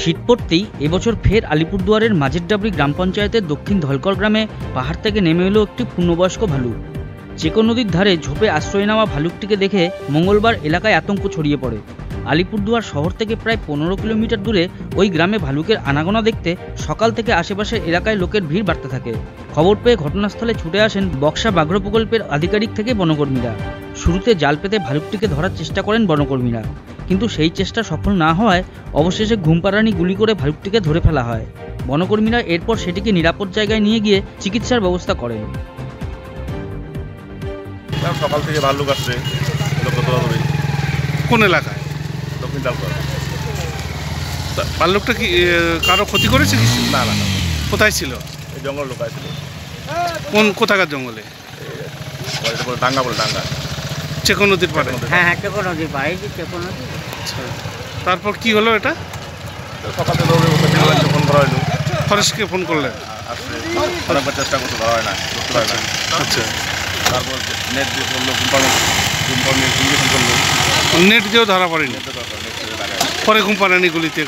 শীত পড়তেই এবছর ফের আলিপুরদুয়ারের মাঝেরডাবরি গ্রাম পঞ্চায়েতের দক্ষিণ ধলকর গ্রামে পাহাড় থেকে নেমে এলো একটি পূর্ণবয়স্ক ভালুক। চেকো নদীর ধারে ঝোপে আশ্রয় নেওয়া ভালুকটিকে দেখে মঙ্গলবার এলাকায় আতঙ্ক ছড়িয়ে পড়ে। আলিপুরদুয়ার শহর থেকে প্রায় 15 কিলোমিটার দূরে ওই গ্রামে ভালুকের আনাগোনা দেখতে সকাল থেকে আশেপাশের এলাকায় লোকের ভিড় বাড়তে থাকে। খবর পেয়ে ঘটনাস্থলে ছুটে আসেন বক্সা বাঘ্র প্রকল্পের আধিকারিক থেকে বনকর্মীরা। শুরুতে জাল পেতে ভালুকটিকে ধরার চেষ্টা করেন বনকর্মীরা, কিন্তু সেই চেষ্টা সফল না হওয়ায় অবশেষে ঘুমপাড়ানি গুলি করে ভালুকটিকে ধরে ফেলা হয়। বনকর্মীরা এরপর সেটিকে নিরাপদ জায়গায় নিয়ে গিয়ে চিকিৎসার ব্যবস্থা করেন। সকাল থেকে ভাল্লুক আসছে কোন এলাকায়? দক্ষিণ তালকর। ভাল্লুকটা কি কারো ক্ষতি করেছে? না না না, কোথায় ছিল? এই জঙ্গল লোকায় ছিল। কোথাকার জঙ্গলে? ডাঙ্গা বলে, ডাঙ্গা চেকো নদীর পাড়ে। হ্যাঁ, চেকো নদীর পাড়ে। চেকো নদী। আচ্ছা, তারপর কি হলো? এটা সকাল থেকে দৌড়ে ফোন করা হইলো, ফরেস্টকে ফোন করলেন? আসলে অনেকবার চেষ্টা করতে ধরা হয় না, ধরতে পারে না। আচ্ছা, তারপর নেট দিয়ে করলো, ইঞ্জেকশন করলো, নেট দিয়েও ধরা পড়েনি। পরে ঘুমপাড়ানি গুলিতে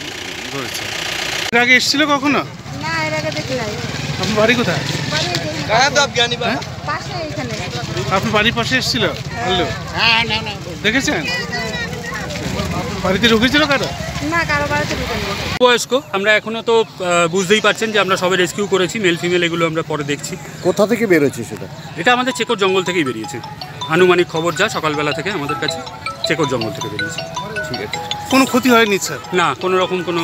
ধরেছে। এর আগে এসেছিল কখনো? না, এর আগে দেখি নাই। আপনার বাড়ি কোথায়? পাশে এখানে। আপনার বাড়ির পাশে এসেছিল? দেখেছেন? বাড়িতে ঢুকেছিল কারো? না, কারো বাড়িতে ঢুকেনি। বয়স্ক আমরা এখনো তো বুঝতেই পারছেন যে আমরা সবে রেস্কিউ করেছি, মেল ফিমেল এগুলো আমরা পরে দেখছি। কোথা থেকে বেরোচ্ছে সেটা? এটা আমাদের চেকোর জঙ্গল থেকেই বেরিয়েছে। আনুমানিক খবর যা সকালবেলা থেকে আমাদের কাছে চেকোর জঙ্গল থেকে বেরিয়েছে। ঠিক আছে, কোনো ক্ষতি হয়নি স্যার? না, কোনো রকম কোনো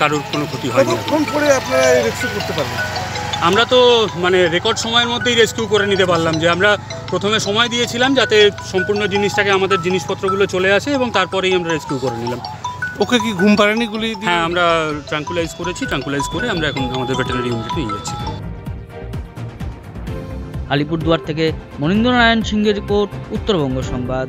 কারোর কোনো ক্ষতি হয়নি। কখন করে আপনারা রেস্কিউ করতে পারবেন? আমরা তো রেকর্ড সময়ের মধ্যেই রেস্কিউ করে নিতে পারলাম, যে আমরা প্রথমে সময় দিয়েছিলাম যাতে সম্পূর্ণ জিনিসটাকে আমাদের জিনিসপত্রগুলো চলে আসে এবং তারপরেই আমরা রেস্কিউ করে নিলাম। ওকে কি ঘুমপাড়ানি গুলি? হ্যাঁ, আমরা ট্রাঙ্কুলাইজ করেছি, ট্রাঙ্কুলাইজ করে আমরা এখন আমাদের ভেটেরিনারি ইউনিটে নিয়ে যাচ্ছি। আলিপুরদুয়ার থেকে মনীন্দ্র নারায়ণ সিংহের রিপোর্ট, উত্তরবঙ্গ সংবাদ।